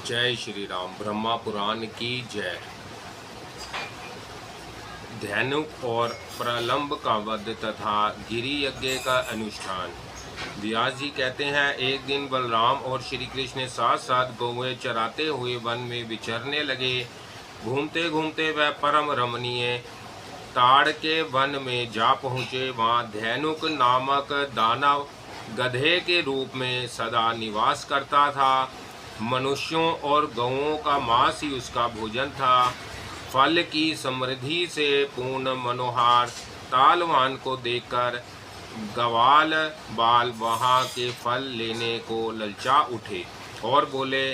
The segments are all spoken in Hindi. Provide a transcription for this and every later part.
जय श्री राम। ब्रह्मा पुराण की जय। धैनुक और प्रलंब का वध तथा गिरि यज्ञ का अनुष्ठान। व्यास जी कहते हैं, एक दिन बलराम और श्री कृष्ण साथ साथ गौएं चराते हुए वन में विचरने लगे। घूमते घूमते वह परम रमणीय ताड़ के वन में जा पहुँचे। वहाँ धैनुक नामक दानव गधे के रूप में सदा निवास करता था। मनुष्यों और गौओं का मांस ही उसका भोजन था। फल की समृद्धि से पूर्ण मनोहार तालवान को देखकर गवाल बाल वहाँ के फल लेने को ललचा उठे और बोले,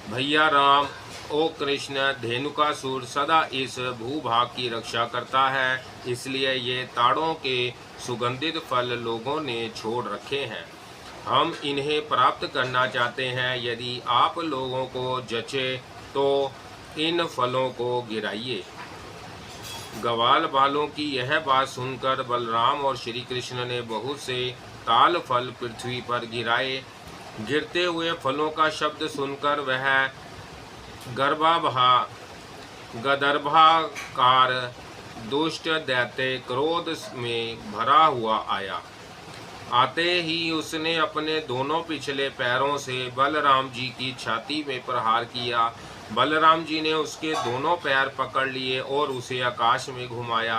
भैया राम, ओ कृष्ण, धेनुकासुर सदा इस भूभाग की रक्षा करता है, इसलिए ये ताड़ों के सुगंधित फल लोगों ने छोड़ रखे हैं। हम इन्हें प्राप्त करना चाहते हैं। यदि आप लोगों को जचे तो इन फलों को गिराइए। गवाल बालों की यह बात सुनकर बलराम और श्री कृष्ण ने बहुत से ताल फल पृथ्वी पर गिराए। गिरते हुए फलों का शब्द सुनकर वह गदर्भाकार दुष्ट दैत्य क्रोध में भरा हुआ आया। आते ही उसने अपने दोनों पिछले पैरों से बलराम जी की छाती में प्रहार किया। बलराम जी ने उसके दोनों पैर पकड़ लिए और उसे आकाश में घुमाया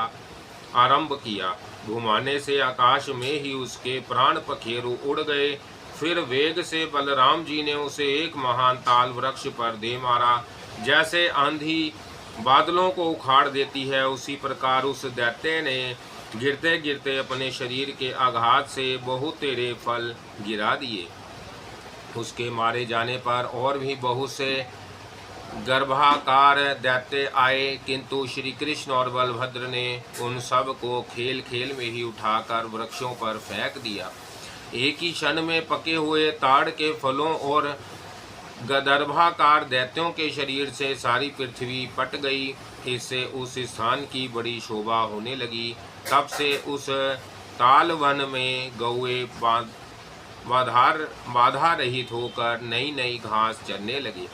आरंभ किया। घुमाने से आकाश में ही उसके प्राण पखेरु उड़ गए। फिर वेग से बलराम जी ने उसे एक महान ताल वृक्ष पर दे मारा। जैसे आंधी बादलों को उखाड़ देती है, उसी प्रकार उस दैत्य ने गिरते गिरते अपने शरीर के आघात से बहुत तेरे फल गिरा दिए। उसके मारे जाने पर और भी बहुत से गर्भाकार दैत्य आए, किंतु श्री कृष्ण और बलभद्र ने उन सब को खेल खेल में ही उठाकर वृक्षों पर फेंक दिया। एक ही क्षण में पके हुए ताड़ के फलों और गदर्भाकार दैत्यों के शरीर से सारी पृथ्वी पट गई। इससे उस स्थान की बड़ी शोभा होने लगी। तब से उस ताल वन में गौएं बाधा रहित होकर नई नई घास चरने लगी।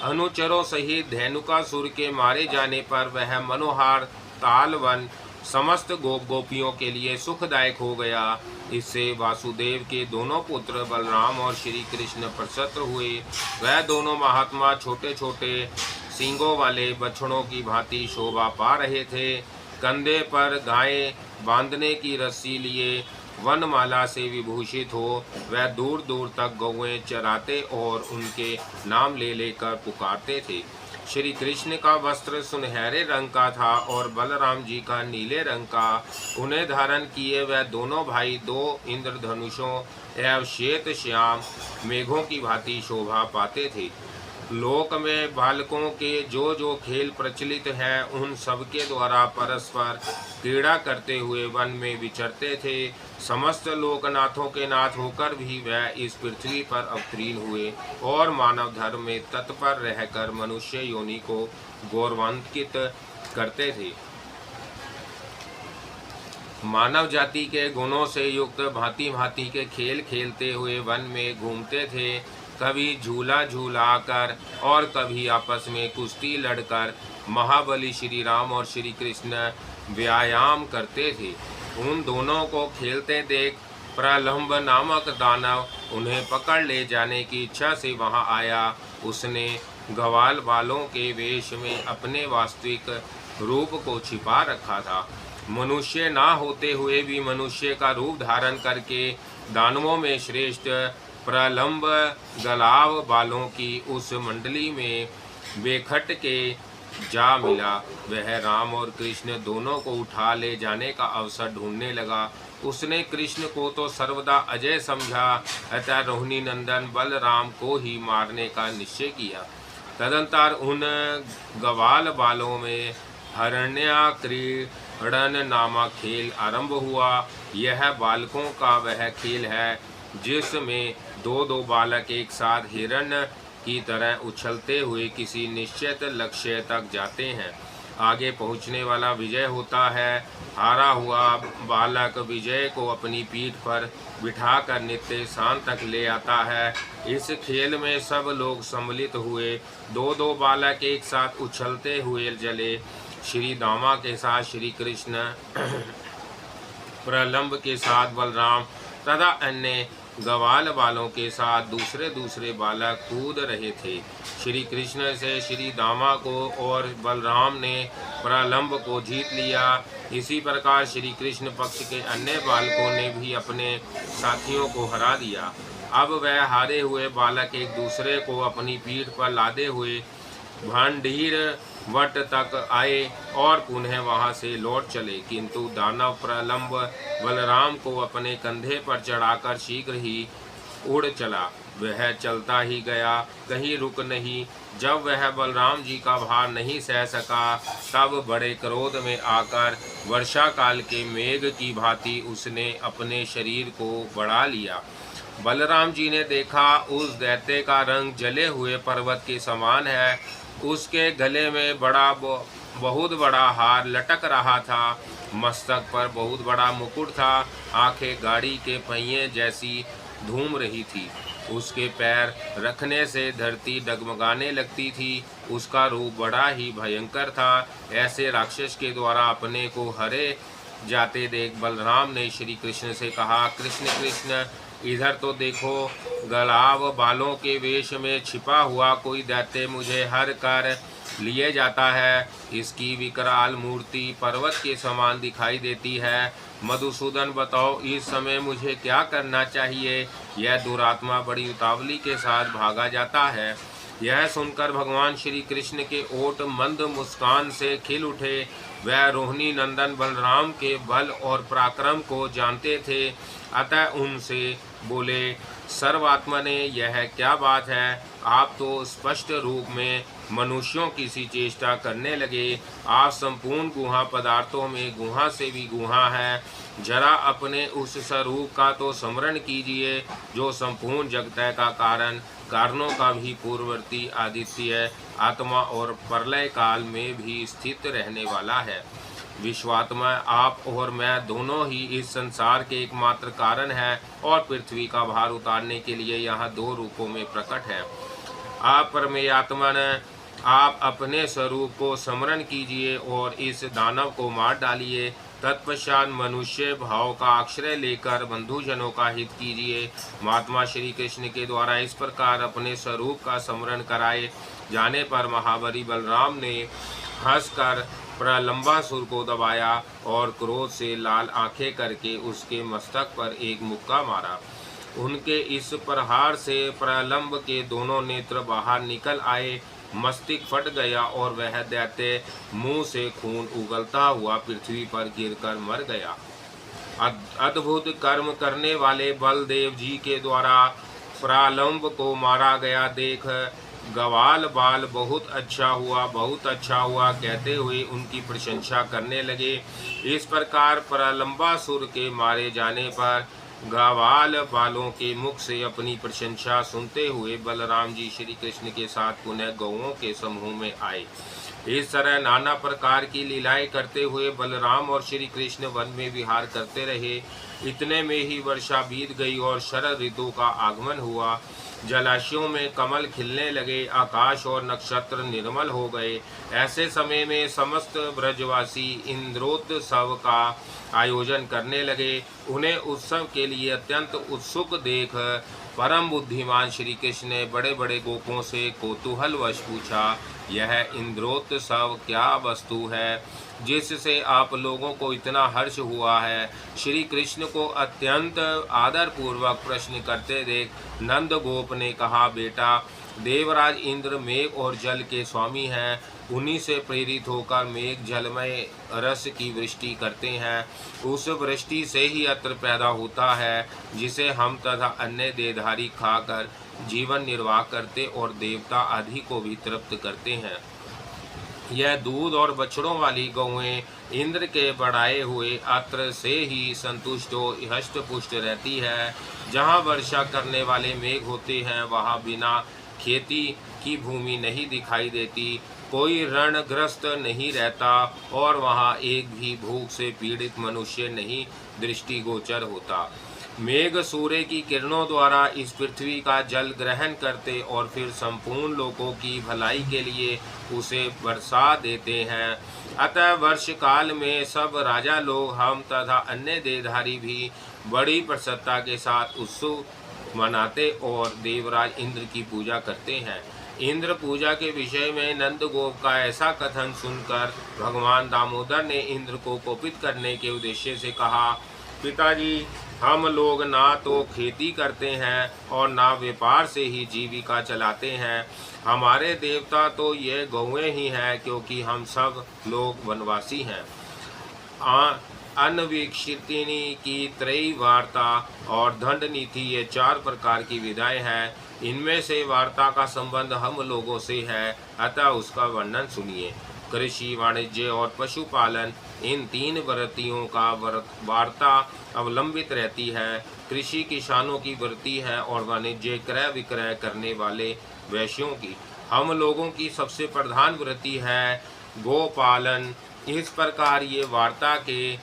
अनुचरों सहित धेनुकासुर के मारे जाने पर वह मनोहार ताल वन समस्त गोपियों के लिए सुखदायक हो गया। इससे वासुदेव के दोनों पुत्र बलराम और श्री कृष्ण प्रसन्न हुए। वह दोनों महात्मा छोटे छोटे सींगों वाले बछड़ों की भांति शोभा पा रहे थे। कंधे पर गाय बांधने की रस्सी लिए वनमाला से विभूषित हो वह दूर दूर तक गौएं चराते और उनके नाम ले लेकर पुकारते थे। श्री कृष्ण का वस्त्र सुनहरे रंग का था और बलराम जी का नीले रंग का। उन्हें धारण किए वह दोनों भाई दो इंद्रधनुषों एवं श्वेत श्याम मेघों की भांति शोभा पाते थे। लोक में बालकों के जो जो खेल प्रचलित हैं, उन सबके द्वारा परस्पर क्रीड़ा करते हुए वन में विचरते थे। समस्त लोकनाथों के नाथ होकर भी वह इस पृथ्वी पर अवतीर्ण हुए और मानव धर्म में तत्पर रहकर मनुष्य योनि को गौरवान्वित करते थे। मानव जाति के गुणों से युक्त भांति भांति के खेल खेलते हुए वन में घूमते थे। कभी झूला झूलाकर और कभी आपस में कुश्ती लड़कर महाबली श्री राम और श्री कृष्ण व्यायाम करते थे। उन दोनों को खेलते देख प्रलंब नामक दानव उन्हें पकड़ ले जाने की इच्छा से वहां आया। उसने गवाल बालों के वेश में अपने वास्तविक रूप को छिपा रखा था। मनुष्य ना होते हुए भी मनुष्य का रूप धारण करके दानवों में श्रेष्ठ प्रलंब गलाव बालों की उस मंडली में बेखट के जा मिला। वह राम और कृष्ण दोनों को उठा ले जाने का अवसर ढूंढने लगा। उसने कृष्ण को तो सर्वदा अजय समझा, अतः रोहिणी नंदन बलराम को ही मारने का निश्चय किया। तदंतर उन गवाल बालों में हरण्याक्रीडन नामक खेल आरंभ हुआ। यह बालकों का वह खेल है जिसमें दो दो बालक एक साथ हिरण की तरह उछलते हुए किसी निश्चित लक्ष्य तक जाते हैं। आगे पहुँचने वाला विजय होता है। हारा हुआ बालक विजय को अपनी पीठ पर बिठाकर नित्य स्थान तक ले आता है। इस खेल में सब लोग सम्मिलित हुए। दो दो बालक एक साथ उछलते हुए चले। श्री दामा के साथ श्री कृष्ण, प्रलंब के साथ बलराम तथा अन्य ग्वाल बालों के साथ दूसरे दूसरे बालक कूद रहे थे। श्री कृष्ण से श्री दामा को और बलराम ने प्रलंब को जीत लिया। इसी प्रकार श्री कृष्ण पक्ष के अन्य बालकों ने भी अपने साथियों को हरा दिया। अब वह हारे हुए बालक एक दूसरे को अपनी पीठ पर लादे हुए भांडीर वट तक आए और पुनः वहां से लौट चले, किंतु दानव प्रलंब बलराम को अपने कंधे पर चढ़ाकर शीघ्र ही उड़ चला। वह चलता ही गया, कहीं रुक नहीं। जब वह बलराम जी का भार नहीं सह सका, तब बड़े क्रोध में आकर वर्षा काल के मेघ की भांति उसने अपने शरीर को बढ़ा लिया। बलराम जी ने देखा, उस दैत्य का रंग जले हुए पर्वत के समान है। उसके गले में बहुत बड़ा हार लटक रहा था, मस्तक पर बहुत बड़ा मुकुट था, आंखें गाड़ी के पहिए जैसी घूम रही थी। उसके पैर रखने से धरती डगमगाने लगती थी। उसका रूप बड़ा ही भयंकर था। ऐसे राक्षस के द्वारा अपने को हरे जाते देख बलराम ने श्री कृष्ण से कहा, कृष्ण कृष्ण, इधर तो देखो, गलाव बालों के वेश में छिपा हुआ कोई दैत्य मुझे हर कर लिए जाता है। इसकी विकराल मूर्ति पर्वत के समान दिखाई देती है। मधुसूदन, बताओ इस समय मुझे क्या करना चाहिए? यह दुरात्मा बड़ी उतावली के साथ भागा जाता है। यह सुनकर भगवान श्री कृष्ण के ओठ मंद मुस्कान से खिल उठे। वह रोहिणी नंदन बलराम के बल और पराक्रम को जानते थे, अतः उनसे बोले, सर्वात्मने, यह क्या बात है? आप तो स्पष्ट रूप में मनुष्यों की सी चेष्टा करने लगे। आप संपूर्ण गुहा पदार्थों में गुहा से भी गुहा है। जरा अपने उस स्वरूप का तो स्मरण कीजिए जो संपूर्ण जगत का कारणों का भी पूर्ववर्ती, आदित्य, आत्मा और प्रलय काल में भी स्थित रहने वाला है। विश्वात्मा, आप और मैं दोनों ही इस संसार के एकमात्र कारण हैं और पृथ्वी का भार उतारने के लिए यहाँ दो रूपों में प्रकट है। आप परमेयात्मन, आप अपने स्वरूप को स्मरण कीजिए और इस दानव को मार डालिए। तत्पश्चात मनुष्य भाव का आश्रय लेकर बंधुजनों का हित कीजिए। महात्मा श्री कृष्ण के द्वारा इस प्रकार अपने स्वरूप का स्मरण कराए जाने पर महाबली बलराम ने हंसकर प्रलंबासुर को दबाया और क्रोध से लाल आंखें करके उसके मस्तक पर एक मुक्का मारा। उनके इस प्रहार से प्रलंब के दोनों नेत्र बाहर निकल आए, मस्तिष्क फट गया और वह दैत्य मुंह से खून उगलता हुआ पृथ्वी पर गिरकर मर गया। अद्भुत कर्म करने वाले बलदेव जी के द्वारा प्रलंब को मारा गया देख ग्वाल बाल बहुत अच्छा हुआ कहते हुए उनकी प्रशंसा करने लगे। इस प्रकार प्रलंबासुर के मारे जाने पर ग्वाल बालों के मुख से अपनी प्रशंसा सुनते हुए बलराम जी श्री कृष्ण के साथ पुनः गौओं के समूह में आए। इस तरह नाना प्रकार की लीलाएं करते हुए बलराम और श्री कृष्ण वन में विहार करते रहे। इतने में ही वर्षा बीत गई और शरद ऋतु का आगमन हुआ। जलाशयों में कमल खिलने लगे, आकाश और नक्षत्र निर्मल हो गए। ऐसे समय में समस्त ब्रजवासी इंद्रोत्सव का आयोजन करने लगे। उन्हें उत्सव के लिए अत्यंत उत्सुक देख परम बुद्धिमान श्री कृष्ण ने बड़े बड़े गोपों से कौतूहलवश पूछा, यह इंद्रोत्सव क्या वस्तु है जिससे आप लोगों को इतना हर्ष हुआ है? श्री कृष्ण को अत्यंत आदरपूर्वक प्रश्न करते देख नंद गोप ने कहा, बेटा, देवराज इंद्र मेघ और जल के स्वामी हैं। उन्हीं से प्रेरित होकर मेघ जलमय रस की वृष्टि करते हैं। उस वृष्टि से ही अत्र पैदा होता है जिसे हम तथा अन्य देहधारी खाकर जीवन निर्वाह करते और देवता आदि को भी तृप्त करते हैं। यह दूध और बछड़ों वाली गौएं इंद्र के बढ़ाए हुए अत्र से ही संतुष्ट हो हष्ट पुष्ट रहती है। जहाँ वर्षा करने वाले मेघ होते हैं वहाँ बिना खेती की भूमि नहीं दिखाई देती। कोई रणग्रस्त नहीं रहता और वहाँ एक भी भूख से पीड़ित मनुष्य नहीं दृष्टिगोचर होता। मेघ सूर्य की किरणों द्वारा इस पृथ्वी का जल ग्रहण करते और फिर संपूर्ण लोगों की भलाई के लिए उसे बरसा देते हैं। अतः वर्ष काल में सब राजा लोग, हम तथा अन्य देवधारी भी बड़ी प्रसन्नता के साथ उत्सव मनाते और देवराज इंद्र की पूजा करते हैं। इंद्र पूजा के विषय में नंदगोप का ऐसा कथन सुनकर भगवान दामोदर ने इंद्र को कोपित करने के उद्देश्य से कहा, पिताजी, हम लोग ना तो खेती करते हैं और ना व्यापार से ही जीविका चलाते हैं। हमारे देवता तो ये गौएं ही हैं, क्योंकि हम सब लोग वनवासी हैं। अनवीक्षितिनी की त्रयी वार्ता और दंड नीति ये 4 प्रकार की विधाएं हैं। इनमें से वार्ता का संबंध हम लोगों से है, अतः उसका वर्णन सुनिए। कृषि, वाणिज्य और पशुपालन, इन 3 वृत्तियों का वार्ता अवलंबित रहती है। कृषि किसानों की वृत्ति है और वाणिज्य क्रय विक्रय करने वाले वैश्यों की। हम लोगों की सबसे प्रधान वृत्ति है गोपालन। इस प्रकार ये वार्ता के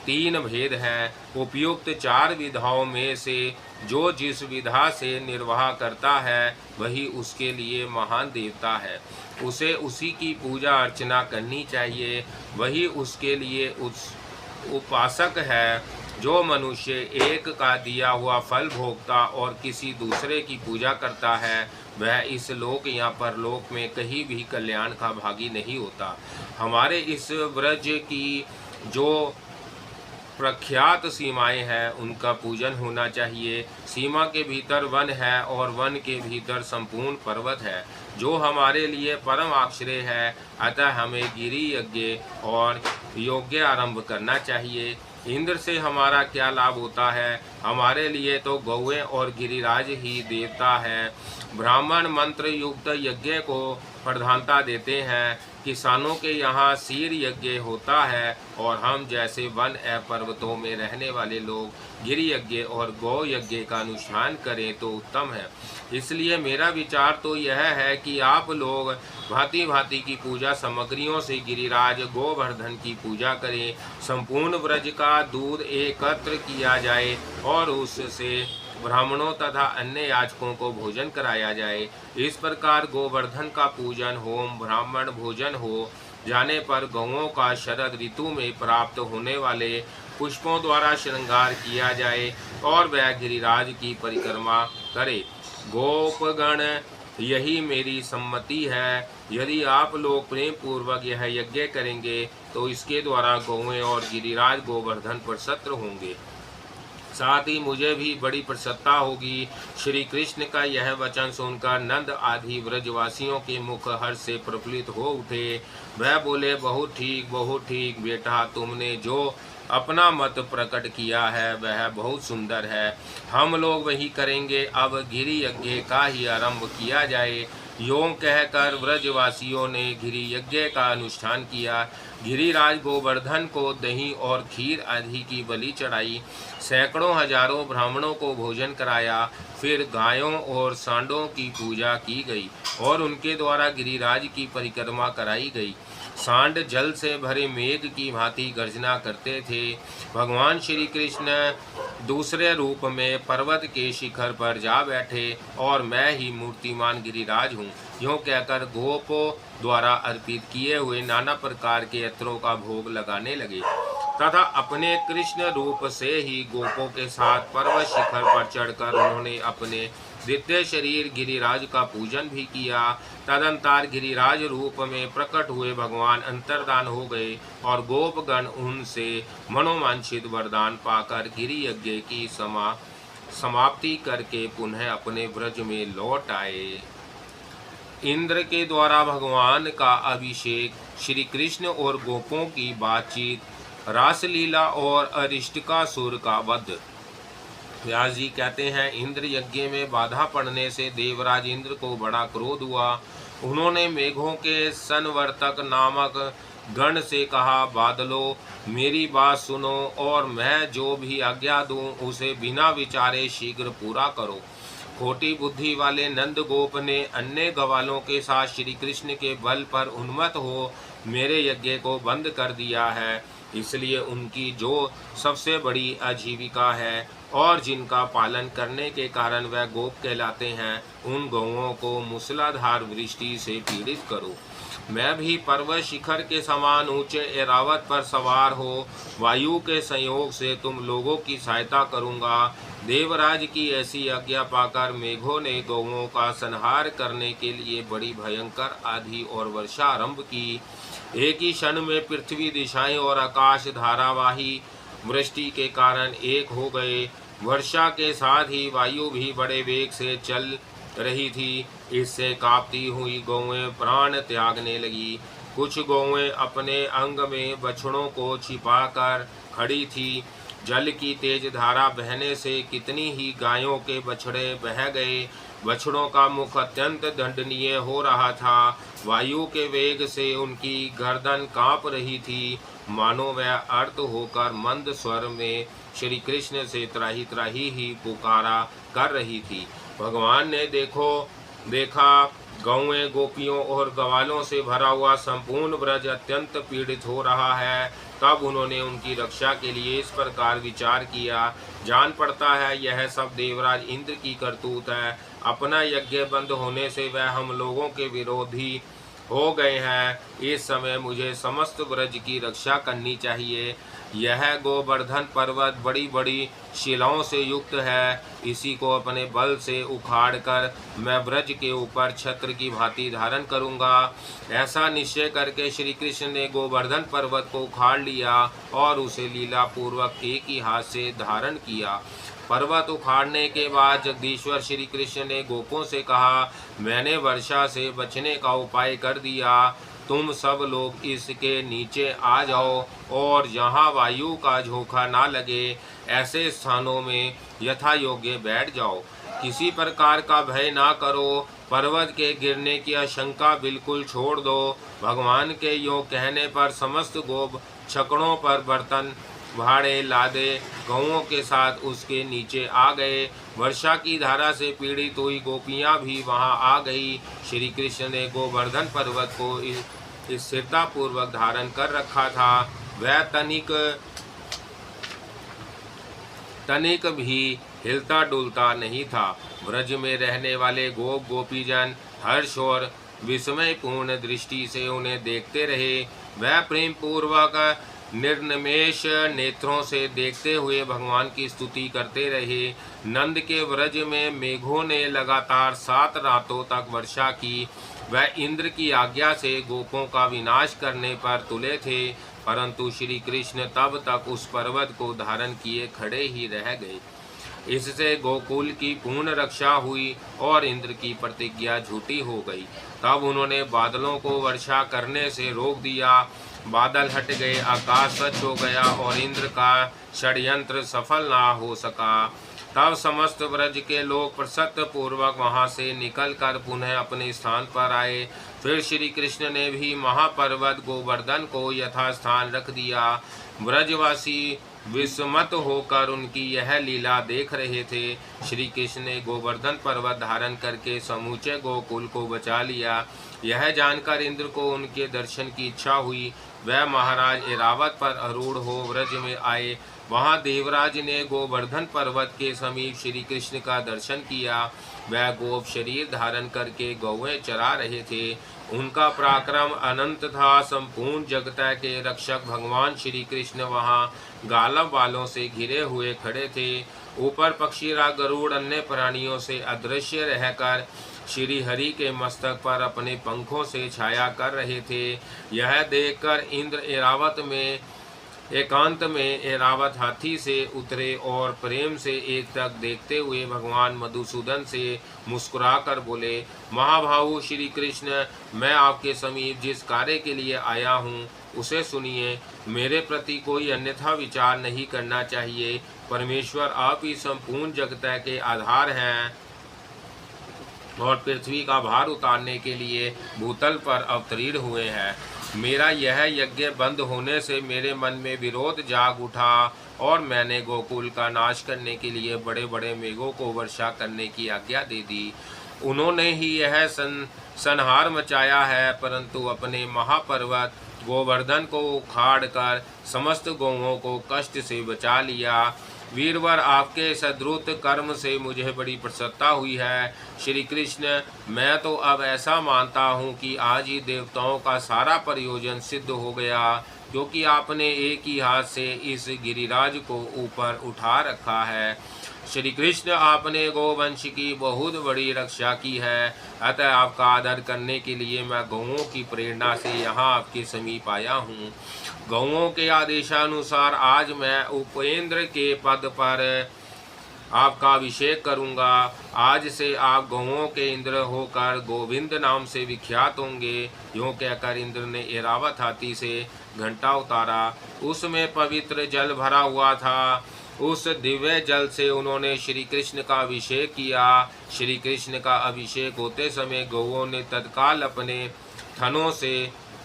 3 भेद हैं। उपयुक्त 4 विधाओं में से जो जिस विधा से निर्वाह करता है वही उसके लिए महान देवता है। उसे उसी की पूजा अर्चना करनी चाहिए। वही उसके लिए उपासक है। जो मनुष्य एक का दिया हुआ फल भोगता और किसी दूसरे की पूजा करता है, वह इस लोक या परलोक में कहीं भी कल्याण का भागी नहीं होता। हमारे इस व्रज की जो प्रख्यात सीमाएं हैं, उनका पूजन होना चाहिए। सीमा के भीतर वन है और वन के भीतर संपूर्ण पर्वत है, जो हमारे लिए परम आश्रय है। अतः हमें गिरि यज्ञ और यज्ञ आरंभ करना चाहिए। इंद्र से हमारा क्या लाभ होता है? हमारे लिए तो गौएं और गिरिराज ही देवता है। ब्राह्मण मंत्र युक्त यज्ञ को प्रधानता देते हैं। किसानों के यहाँ सीर यज्ञ होता है और हम जैसे वन एवं पर्वतों में रहने वाले लोग गिरि यज्ञ और गौ यज्ञ का अनुष्ठान करें तो उत्तम है। इसलिए मेरा विचार तो यह है कि आप लोग भांति भांति की पूजा सामग्रियों से गिरिराज गोवर्धन की पूजा करें। संपूर्ण व्रज का दूध एकत्र किया जाए और उससे ब्राह्मणों तथा अन्य याचकों को भोजन कराया जाए। इस प्रकार गोवर्धन का पूजन होम ब्राह्मण भोजन हो जाने पर गौओं का शरद ऋतु में प्राप्त होने वाले पुष्पों द्वारा श्रृंगार किया जाए और वह गिरिराज की परिक्रमा करे। गोपगण, यही मेरी सम्मति है। यदि आप लोग प्रेम पूर्वक यह यज्ञ करेंगे तो इसके द्वारा गौएं और गिरिराज गोवर्धन प्रसन्न होंगे। साथ ही मुझे भी बड़ी प्रसन्नता होगी। श्री कृष्ण का यह वचन सुनकर नंद आदि व्रजवासियों के मुख हर्ष से प्रफुल्लित हो उठे। वह बोले, बहुत ठीक बेटा, तुमने जो अपना मत प्रकट किया है वह बहुत सुंदर है। हम लोग वही करेंगे। अब गिरि यज्ञ का ही आरंभ किया जाए। यों कहकर व्रजवासियों ने गिरि यज्ञ का अनुष्ठान किया। गिरिराज गोवर्धन को दही और खीर आदि की बलि चढ़ाई। सैकड़ों हजारों ब्राह्मणों को भोजन कराया। फिर गायों और सांडों की पूजा की गई और उनके द्वारा गिरिराज की परिक्रमा कराई गई। सांड जल से भरे मेघ की भांति गर्जना करते थे। भगवान श्री कृष्ण दूसरे रूप में पर्वत के शिखर पर जा बैठे और मैं ही मूर्तिमान गिरिराज हूँ, यूँ कहकर गोपों द्वारा अर्पित किए हुए नाना प्रकार के यत्रों का भोग लगाने लगे तथा अपने कृष्ण रूप से ही गोपों के साथ पर्वत शिखर पर चढ़कर उन्होंने अपने द्वितीय शरीर गिरिराज का पूजन भी किया। तदंतर गिरिराज रूप में प्रकट हुए भगवान अंतर्धान हो गए और गोपगण उनसे मनोवांछित वरदान पाकर गिरि यज्ञ की समाप्ति करके पुनः अपने व्रज में लौट आए। इंद्र के द्वारा भगवान का अभिषेक, श्री कृष्ण और गोपों की बातचीत, रासलीला और अरिष्टकासुर का वध। व्यास जी कहते हैं, इंद्र यज्ञ में बाधा पड़ने से देवराज इंद्र को बड़ा क्रोध हुआ। उन्होंने मेघों के संवर्तक नामक गण से कहा, बादलों, मेरी बात सुनो और मैं जो भी आज्ञा दूं उसे बिना विचारे शीघ्र पूरा करो। खोटी बुद्धि वाले नंद गोप ने अन्य ग्वालों के साथ श्री कृष्ण के बल पर उन्मत्त हो मेरे यज्ञ को बंद कर दिया है। इसलिए उनकी जो सबसे बड़ी आजीविका है और जिनका पालन करने के कारण वह गोप कहलाते हैं, उन गौओं को मूसलाधार वृष्टि से पीड़ित करो। मैं भी पर्वत शिखर के समान ऊंचे ऐरावत पर सवार हो वायु के संयोग से तुम लोगों की सहायता करूंगा। देवराज की ऐसी आज्ञा पाकर मेघों ने गौओं का संहार करने के लिए बड़ी भयंकर आंधी और वर्षा आरंभ की। एक ही क्षण में पृथ्वी, दिशाएं और आकाश धारावाही वृष्टि के कारण एक हो गए। वर्षा के साथ ही वायु भी बड़े वेग से चल रही थी। इससे कांपती हुई गौएं प्राण त्यागने लगी। कुछ गौएं अपने अंग में बछड़ों को छिपाकर खड़ी थी। जल की तेज धारा बहने से कितनी ही गायों के बछड़े बह गए। बछड़ों का मुख अत्यंत दंडनीय हो रहा था। वायु के वेग से उनकी गर्दन कांप रही थी, मानो वह अर्थ होकर मंद स्वर में श्री कृष्ण से त्राही त्राही ही पुकारा कर रही थी। भगवान ने देखा गौएं, गोपियों और ग्वालों से भरा हुआ संपूर्ण ब्रज अत्यंत पीड़ित हो रहा है। तब उन्होंने उनकी रक्षा के लिए इस प्रकार विचार किया। जान पड़ता है यह सब देवराज इंद्र की करतूत है। अपना यज्ञ बंद होने से वह हम लोगों के विरोधी हो गए हैं। इस समय मुझे समस्त ब्रज की रक्षा करनी चाहिए। यह गोवर्धन पर्वत बड़ी बड़ी शिलाओं से युक्त है। इसी को अपने बल से उखाड़कर मैं ब्रज के ऊपर छत्र की भांति धारण करूंगा। ऐसा निश्चय करके श्री कृष्ण ने गोवर्धन पर्वत को उखाड़ लिया और उसे लीला पूर्वक एक ही हाथ से धारण किया। पर्वत उखाड़ने के बाद जगदीश्वर श्री कृष्ण ने गोपों से कहा, मैंने वर्षा से बचने का उपाय कर दिया। तुम सब लोग इसके नीचे आ जाओ और जहाँ वायु का झोंका ना लगे ऐसे स्थानों में यथा योग्य बैठ जाओ। किसी प्रकार का भय ना करो। पर्वत के गिरने की आशंका बिल्कुल छोड़ दो। भगवान के योग कहने पर समस्त गोप छकड़ों पर बर्तन, भाड़े लादे गौओं के साथ उसके नीचे आ गए। वर्षा की धारा से पीड़ित हुई गोपियां भी वहां आ गई। श्री कृष्ण ने गोवर्धन पर्वत को इस स्थिरता पूर्वक धारण कर रखा था। वह तनिक भी हिलता डुलता नहीं था। ब्रज में रहने वाले गोप गोपीजन हर्ष और विस्मयपूर्ण दृष्टि से उन्हें देखते रहे। वह प्रेम पूर्वक निर्निमेष नेत्रों से देखते हुए भगवान की स्तुति करते रहे। नंद के व्रज में मेघों ने लगातार 7 रातों तक वर्षा की। वह इंद्र की आज्ञा से गोपों का विनाश करने पर तुले थे, परंतु श्री कृष्ण तब तक उस पर्वत को धारण किए खड़े ही रह गए। इससे गोकुल की पूर्ण रक्षा हुई और इंद्र की प्रतिज्ञा झूठी हो गई। तब उन्होंने बादलों को वर्षा करने से रोक दिया। बादल हट गए, आकाश स्वच्छ हो गया और इंद्र का षड्यंत्र सफल ना हो सका। तब समस्त ब्रज के लोग प्रसन्न पूर्वक वहां से निकलकर पुनः अपने स्थान पर आए। फिर श्री कृष्ण ने भी महापर्वत गोवर्धन को यथास्थान रख दिया। ब्रजवासी विस्मत होकर उनकी यह लीला देख रहे थे। श्री कृष्ण ने गोवर्धन पर्वत धारण करके समूचे गोकुल को बचा लिया। यह जानकर इंद्र को उनके दर्शन की इच्छा हुई। वह महाराज ऐरावत पर आरूढ़ हो ब्रज में आए। वहां देवराज ने गोवर्धन पर्वत के समीप श्री कृष्ण का दर्शन किया। वह गोप शरीर धारण करके गौएं चरा रहे थे। उनका पराक्रम अनंत था। संपूर्ण जगत के रक्षक भगवान श्री कृष्ण वहां गालव वालों से घिरे हुए खड़े थे। ऊपर पक्षीराज गरुड़ अन्य प्राणियों से अदृश्य रहकर श्री हरि के मस्तक पर अपने पंखों से छाया कर रहे थे। यह देखकर इंद्र एकांत में ऐरावत हाथी से उतरे और प्रेम से एक तक देखते हुए भगवान मधुसूदन से मुस्कुराकर बोले, महाभाहु श्री कृष्ण, मैं आपके समीप जिस कार्य के लिए आया हूँ उसे सुनिए। मेरे प्रति कोई अन्यथा विचार नहीं करना चाहिए। परमेश्वर आप ही संपूर्ण जगत के आधार हैं और पृथ्वी का भार उतारने के लिए भूतल पर अवतीर्ण हुए हैं। मेरा यह यज्ञ बंद होने से मेरे मन में विरोध जाग उठा और मैंने गोकुल का नाश करने के लिए बड़े बड़े मेघों को वर्षा करने की आज्ञा दे दी। उन्होंने ही यह संहार मचाया है, परंतु अपने महापर्वत गोवर्धन को उखाड़ कर समस्त गौओं को कष्ट से बचा लिया। वीरवर, आपके सद्रुत कर्म से मुझे बड़ी प्रसन्नता हुई है। श्री कृष्ण, मैं तो अब ऐसा मानता हूँ कि आज ही देवताओं का सारा प्रयोजन सिद्ध हो गया, क्योंकि आपने एक ही हाथ से इस गिरिराज को ऊपर उठा रखा है। श्री कृष्ण, आपने गोवंश की बहुत बड़ी रक्षा की है, अतः आपका आदर करने के लिए मैं गौओं की प्रेरणा से यहाँ आपके समीप आया हूँ। गौओं के आदेशानुसार आज मैं उपेंद्र के पद पर आपका अभिषेक करूँगा। आज से आप गौओं के इंद्र होकर गोविंद नाम से विख्यात होंगे। यूँ कहकर इंद्र ने ऐरावत हाथी से घंटा उतारा। उसमें पवित्र जल भरा हुआ था। उस दिव्य जल से उन्होंने श्री कृष्ण का अभिषेक किया। श्री कृष्ण का अभिषेक होते समय गौओं ने तत्काल अपने थनों से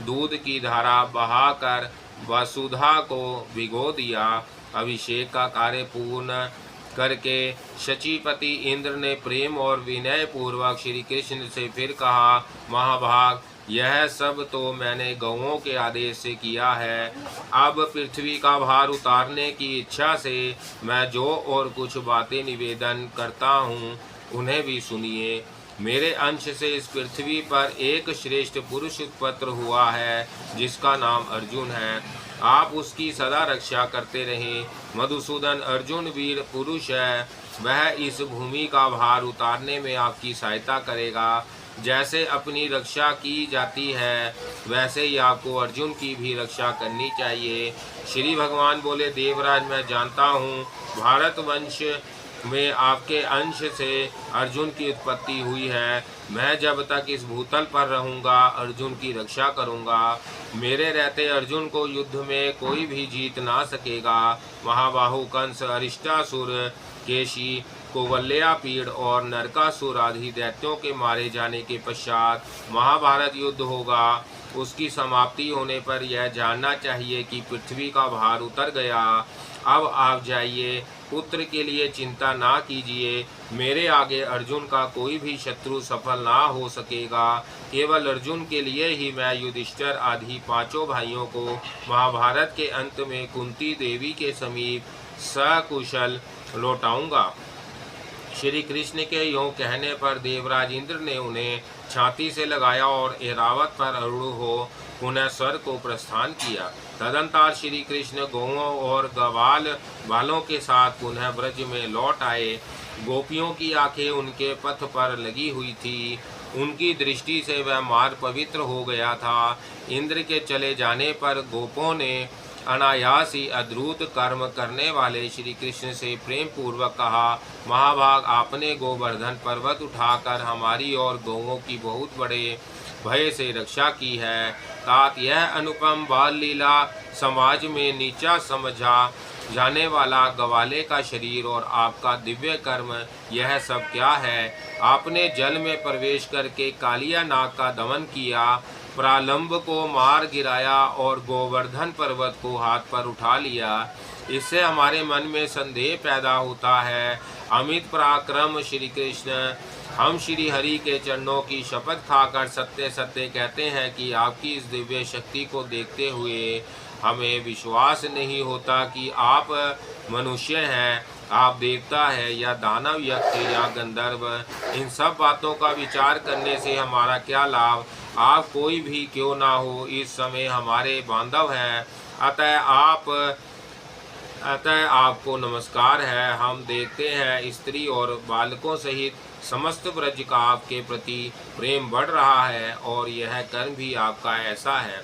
दूध की धारा बहाकर वसुधा को भिगो दिया। अभिषेक का कार्य पूर्ण करके शचीपति इंद्र ने प्रेम और विनय पूर्वक श्री कृष्ण से फिर कहा, महाभाग, यह सब तो मैंने गौओं के आदेश से किया है। अब पृथ्वी का भार उतारने की इच्छा से मैं जो और कुछ बातें निवेदन करता हूँ उन्हें भी सुनिए। मेरे अंश से इस पृथ्वी पर एक श्रेष्ठ पुरुष उत्पन्न हुआ है, जिसका नाम अर्जुन है। आप उसकी सदा रक्षा करते रहें। मधुसूदन, अर्जुन वीर पुरुष है। वह इस भूमि का भार उतारने में आपकी सहायता करेगा। जैसे अपनी रक्षा की जाती है, वैसे ही आपको अर्जुन की भी रक्षा करनी चाहिए। श्री भगवान बोले, देवराज, मैं जानता हूँ भारत वंश में आपके अंश से अर्जुन की उत्पत्ति हुई है। मैं जब तक इस भूतल पर रहूँगा अर्जुन की रक्षा करूँगा। मेरे रहते अर्जुन को युद्ध में कोई भी जीत ना सकेगा। महाबाहु कंस, अरिष्टासुर, केशी, कोवल्यापीड़ और नरकासुर आदि दैत्यों के मारे जाने के पश्चात महाभारत युद्ध होगा। उसकी समाप्ति होने पर यह जानना चाहिए कि पृथ्वी का भार उतर गया। अब आप जाइए, पुत्र के लिए चिंता ना कीजिए। मेरे आगे अर्जुन का कोई भी शत्रु सफल ना हो सकेगा। केवल अर्जुन के लिए ही मैं युधिष्ठिर आदि पांचों भाइयों को महाभारत के अंत में कुंती देवी के समीप सकुशल लौटाऊंगा। श्री कृष्ण के यों कहने पर देवराज इंद्र ने उन्हें छाती से लगाया और ऐरावत पर आरूढ़ हो पुनः स्वर्ग को प्रस्थान किया। तदंतर श्री कृष्ण गौओं और गवाल बालों के साथ पुनः ब्रज में लौट आए। गोपियों की आंखें उनके पथ पर लगी हुई थी। उनकी दृष्टि से वह मार्ग पवित्र हो गया था। इंद्र के चले जाने पर गोपों ने अनायास ही अद्भुत कर्म करने वाले श्री कृष्ण से प्रेम पूर्वक कहा, महाभाग, आपने गोवर्धन पर्वत उठाकर हमारी और गौओं की बहुत बड़े भय से रक्षा की है। तात, यह अनुपम बाल लीला समाज में नीचा समझा जाने वाला गवाले का शरीर और आपका दिव्य कर्म, यह सब क्या है? आपने जल में प्रवेश करके कालिया नाग का दमन किया, प्रालंब को मार गिराया और गोवर्धन पर्वत को हाथ पर उठा लिया। इससे हमारे मन में संदेह पैदा होता है। अमित पराक्रम श्री कृष्ण, हम श्री हरि के चरणों की शपथ खाकर सत्य सत्य कहते हैं कि आपकी इस दिव्य शक्ति को देखते हुए हमें विश्वास नहीं होता कि आप मनुष्य हैं, आप देवता है या दानव, यक्ष या गंधर्व। इन सब बातों का विचार करने से हमारा क्या लाभ? आप कोई भी क्यों ना हो, इस समय हमारे बांधव हैं। अतः आपको नमस्कार है। हम देखते हैं स्त्री और बालकों सहित समस्त ब्रज का आपके प्रति प्रेम बढ़ रहा है और यह कर्म भी आपका ऐसा है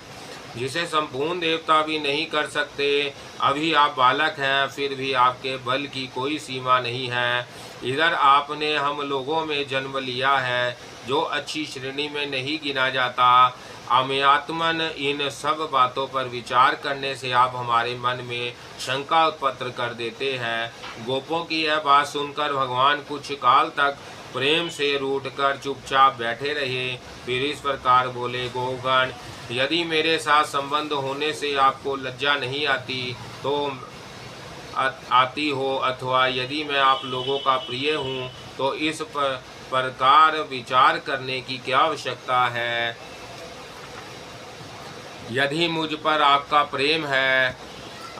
जिसे संपूर्ण देवता भी नहीं कर सकते। अभी आप बालक हैं, फिर भी आपके बल की कोई सीमा नहीं है। इधर आपने हम लोगों में जन्म लिया है जो अच्छी श्रेणी में नहीं गिना जाता। अमयात्मन, इन सब बातों पर विचार करने से आप हमारे मन में शंका उत्पन्न कर देते हैं। गोपों की यह बात सुनकर भगवान कुछ काल तक प्रेम से रूठकर चुपचाप बैठे रहे। फिर इस प्रकार बोले, गोगण, यदि मेरे साथ संबंध होने से आपको लज्जा नहीं आती तो आती हो, अथवा यदि मैं आप लोगों का प्रिय हूँ तो इस प्रकार विचार करने की क्या आवश्यकता है। यदि मुझ पर आपका प्रेम है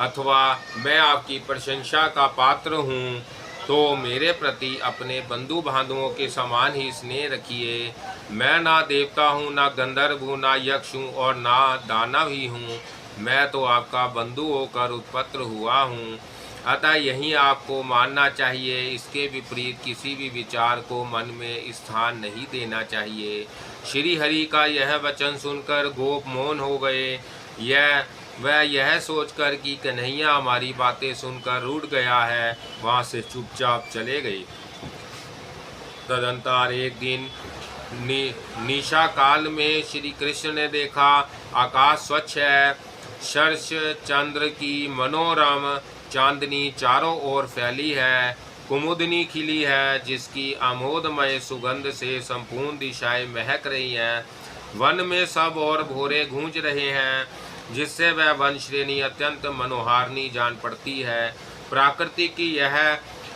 अथवा मैं आपकी प्रशंसा का पात्र हूँ तो मेरे प्रति अपने बंधु बांधवों के समान ही स्नेह रखिए। मैं ना देवता हूँ, ना गंधर्व हूँ, ना यक्ष हूँ और ना दानव ही हूँ। मैं तो आपका बंधु होकर उत्पन्न हुआ हूँ, अतः यही आपको मानना चाहिए। इसके विपरीत किसी भी विचार को मन में स्थान नहीं देना चाहिए। श्री हरि का यह वचन सुनकर गोप मौन हो गए। वह यह सोचकर कि कन्हैया हमारी बातें सुनकर रूठ गया है, वहाँ से चुपचाप चले गए। तदंतर एक दिन निशा काल में श्री कृष्ण ने देखा, आकाश स्वच्छ है, शरश चंद्र की मनोरम चांदनी चारों ओर फैली है, कुमुदनी खिली है जिसकी आमोदमय सुगंध से संपूर्ण दिशाएं महक रही हैं। वन में सब और भोरे गूंज रहे हैं, जिससे वह वन श्रेणी अत्यंत मनोहारिणी जान पड़ती है। प्रकृति की यह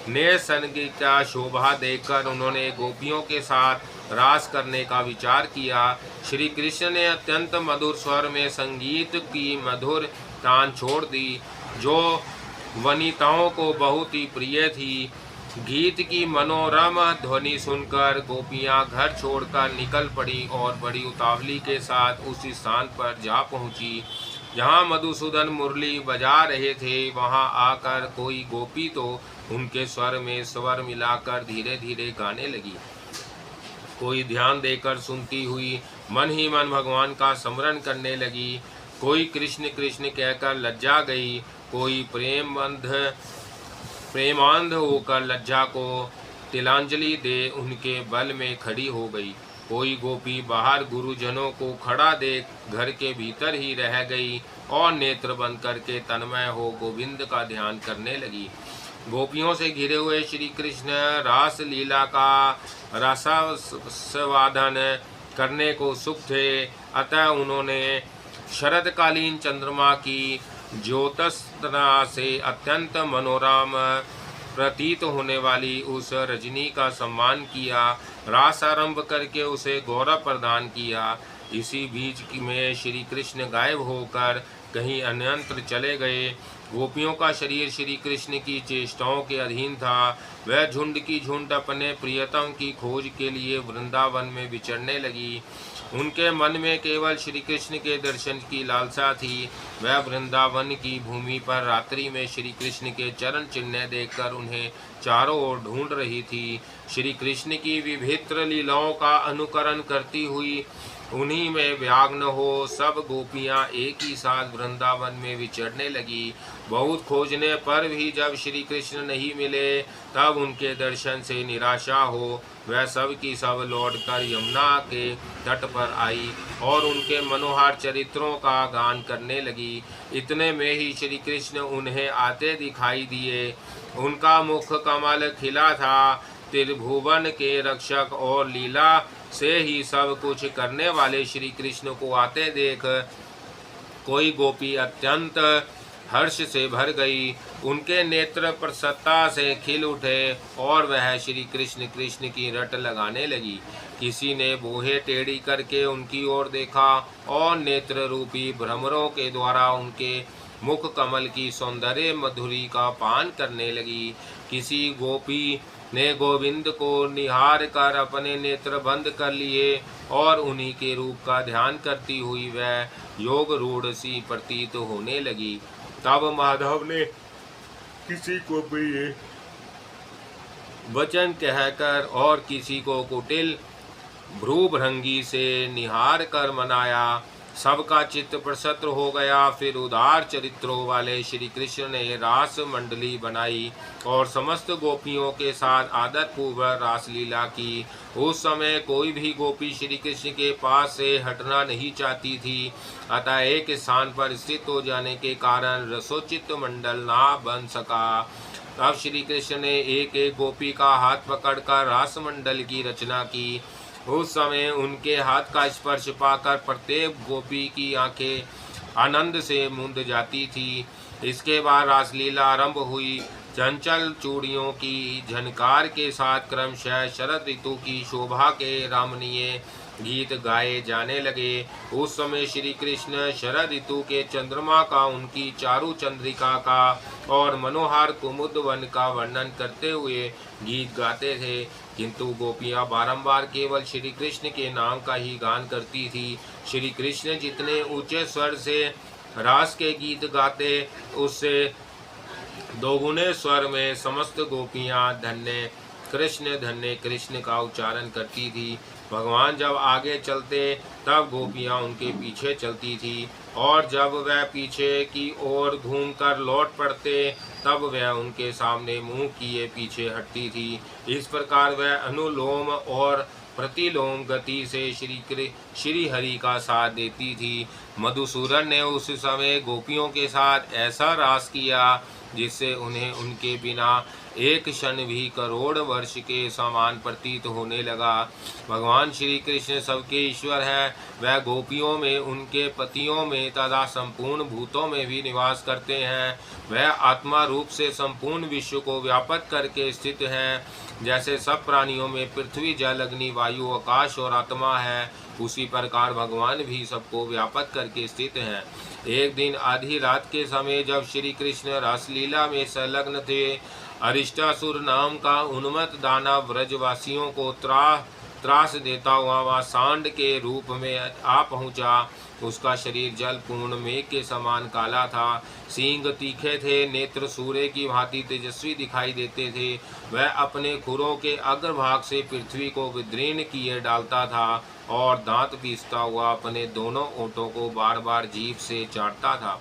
नैसर्गिक शोभा देखकर उन्होंने गोपियों के साथ रास करने का विचार किया। श्री कृष्ण ने अत्यंत मधुर स्वर में संगीत की मधुर तान छोड़ दी, जो वनिताओं को बहुत ही प्रिय थी। गीत की मनोरम ध्वनि सुनकर गोपियां घर छोड़कर निकल पड़ी और बड़ी उतावली के साथ उस स्थान पर जा पहुंची जहां मधुसूदन मुरली बजा रहे थे। वहां आकर कोई गोपी तो उनके स्वर में स्वर मिलाकर धीरे धीरे गाने लगी, कोई ध्यान देकर सुनती हुई मन ही मन भगवान का स्मरण करने लगी, कोई कृष्ण कृष्ण कहकर लज्जा गई, कोई प्रेमांध होकर लज्जा को तिलांजलि दे उनके बल में खड़ी हो गई, कोई गोपी बाहर गुरुजनों को खड़ा देख घर के भीतर ही रह गई और नेत्र बंद करके तन्मय हो गोविंद का ध्यान करने लगी। गोपियों से घिरे हुए श्री कृष्ण रास लीला का रसास्वादन करने को सुख थे, अतः उन्होंने शरदकालीन चंद्रमा की ज्योत्सना से अत्यंत मनोरम प्रतीत होने वाली उस रजनी का सम्मान किया, रास आरंभ करके उसे गौरव प्रदान किया। इसी बीच में श्री कृष्ण गायब होकर कहीं अन्यंत्र चले गए। गोपियों का शरीर श्री कृष्ण की चेष्टाओं के अधीन था। वह झुंड की झुंड अपने प्रियतम की खोज के लिए वृंदावन में विचरने लगी। उनके मन में केवल श्री कृष्ण के दर्शन की लालसा थी। वह वृंदावन की भूमि पर रात्रि में श्री कृष्ण के चरण चिन्ह देखकर उन्हें चारों ओर ढूंढ रही थी। श्री कृष्ण की विभिन्न लीलाओं का अनुकरण करती हुई उन्हीं में व्याग्न हो सब गोपियां एक ही साथ वृंदावन में विचरने लगी। बहुत खोजने पर भी जब श्री कृष्ण नहीं मिले, तब उनके दर्शन से निराशा हो वह सब की सब लौटकर यमुना के तट पर आई और उनके मनोहर चरित्रों का गान करने लगी। इतने में ही श्री कृष्ण उन्हें आते दिखाई दिए। उनका मुख कमल खिला था। त्रिभुवन के रक्षक और लीला से ही सब कुछ करने वाले श्री कृष्ण को आते देख कोई गोपी अत्यंत हर्ष से भर गई। उनके नेत्र प्रसन्नता से खिल उठे और वह श्री कृष्ण कृष्ण की रट लगाने लगी। किसी ने बोहे टेढ़ी करके उनकी ओर देखा और नेत्र रूपी भ्रमरों के द्वारा उनके मुख कमल की सौंदर्य मधुरी का पान करने लगी। किसी गोपी ने गोविंद को निहार कर अपने नेत्र बंद कर लिए और उन्हीं के रूप का ध्यान करती हुई वह योग रूढ़ सी प्रतीत होने लगी। तब माधव ने किसी को भी वचन कहकर और किसी को कुटिल भ्रूभृंगी से निहार कर मनाया। सबका चित्त प्रसन्न हो गया। फिर उदार चरित्रों वाले श्री कृष्ण ने रास मंडली बनाई और समस्त गोपियों के साथ आदर पूर्वक रासलीला की। उस समय कोई भी गोपी श्री कृष्ण के पास से हटना नहीं चाहती थी, अतः एक स्थान पर स्थित हो जाने के कारण रसोचित मंडल ना बन सका। तब श्री कृष्ण ने एक एक गोपी का हाथ पकड़कर रासमंडल की रचना की। उस समय उनके हाथ का स्पर्श पाकर प्रत्येक गोपी की आंखें आनंद से मूंद जाती थी। इसके बाद रासलीला आरंभ हुई। चंचल चूड़ियों की झनकार के साथ क्रमशः शरद ऋतु की शोभा के रमणीय गीत गाए जाने लगे। उस समय श्री कृष्ण शरद ऋतु के चंद्रमा का, उनकी चारु चंद्रिका का और मनोहर कुमुद वन का वर्णन करते हुए गीत गाते थे, किंतु गोपियां बारंबार केवल श्री कृष्ण के नाम का ही गान करती थी। श्री कृष्ण जितने ऊंचे स्वर से रास के गीत गाते, उससे दोगुने स्वर में समस्त गोपियां धन्य कृष्ण का उच्चारण करती थी। भगवान जब आगे चलते तब गोपियां उनके पीछे चलती थी, और जब वह पीछे की ओर घूमकर लौट पड़ते तब वह उनके सामने मुंह किए पीछे हटती थी। इस प्रकार वह अनुलोम और प्रतिलोम गति से श्री हरि का साथ देती थी। मधुसूदन ने उस समय गोपियों के साथ ऐसा रास किया जिससे उन्हें उनके बिना एक क्षण भी करोड़ वर्ष के समान प्रतीत होने लगा। भगवान श्री कृष्ण सबके ईश्वर है। वह गोपियों में, उनके पतियों में तथा संपूर्ण भूतों में भी निवास करते हैं। वह आत्मा रूप से संपूर्ण विश्व को व्यापक करके स्थित है। जैसे सब प्राणियों में पृथ्वी, जल, अग्नि, वायु, आकाश और आत्मा है, उसी प्रकार भगवान भी सबको व्यापक करके स्थित हैं। एक दिन आधी रात के समय जब श्री कृष्ण रासलीला में संलग्न थे, अरिष्टासुर नाम का उन्मत्त दानव व्रजवासियों को त्रास देता हुआ वह सांड के रूप में आ पहुंचा। उसका शरीर जल पूर्ण मेघ के समान काला था, सींग तीखे थे, नेत्र सूर्य की भांति तेजस्वी दिखाई देते थे। वह अपने खुरों के अग्रभाग से पृथ्वी को विदीर्ण किए डालता था और दांत पीसता हुआ अपने दोनों ओंठों को बार बार जीभ से चाटता था।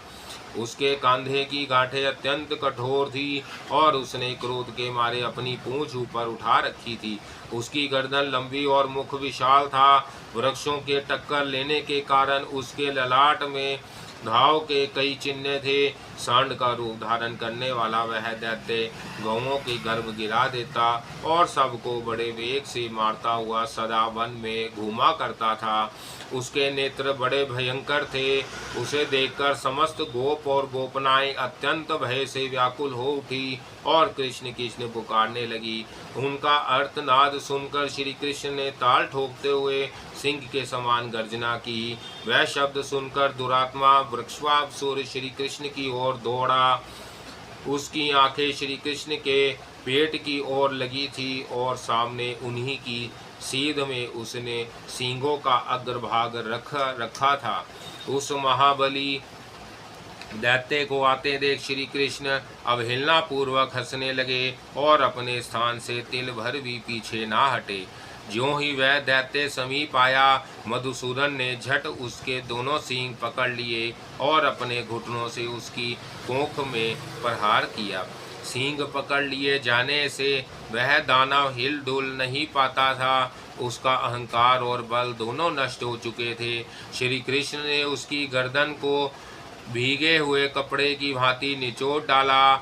उसके कंधे की गांठें अत्यंत कठोर थी और उसने क्रोध के मारे अपनी पूंछ ऊपर उठा रखी थी। उसकी गर्दन लंबी और मुख विशाल था। वृक्षों के टक्कर लेने के कारण उसके ललाट में घाव के कई चिन्ह थे। सांड का रूप धारण करने वाला वह दैत्य गौओं के गर्भ गिरा देता और सबको बड़े वेग से मारता हुआ सदा वन में घूमा करता था। उसके नेत्र बड़े भयंकर थे। उसे देखकर समस्त गोप और गोपनाएं अत्यंत भय से व्याकुल हो उठी और कृष्ण कृष्ण पुकारने लगी। उनका अर्थनाद सुनकर श्री कृष्ण ने ताल ठोकते हुए सिंह के समान गर्जना की। वह शब्द सुनकर दुरात्मा वृक्षवासुर श्री कृष्ण की ओर दौड़ा। उसकी आंखें श्री कृष्ण के पेट की ओर लगी थी और सामने उन्हीं की सीध में उसने सींगों का अग्रभाग रखा था। उस महाबली दैत्य को आते देख श्री कृष्ण अवहेलना पूर्वक हंसने लगे और अपने स्थान से तिल भर भी पीछे ना हटे। ज्यों ही वह दैत्य समीप आया, मधुसूदन ने झट उसके दोनों सींग पकड़ लिए और अपने घुटनों से उसकी कोख में प्रहार किया। सींग पकड़ लिए जाने से वह दानव हिल डुल नहीं पाता था। उसका अहंकार और बल दोनों नष्ट हो चुके थे। श्री कृष्ण ने उसकी गर्दन को भीगे हुए कपड़े की भांति निचोड़ डाला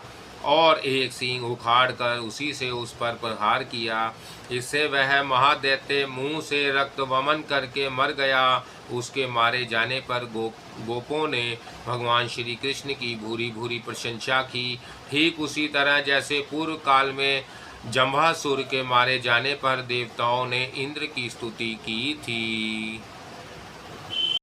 और एक सींग उखाड़ कर उसी से उस पर प्रहार किया। इससे वह महादैत्य मुंह से रक्त वमन करके मर गया। उसके मारे जाने पर गोपों ने भगवान श्री कृष्ण की भूरी भूरी प्रशंसा की, ठीक उसी तरह जैसे पूर्व काल में जम्भासुर के मारे जाने पर देवताओं ने इंद्र की स्तुति की थी।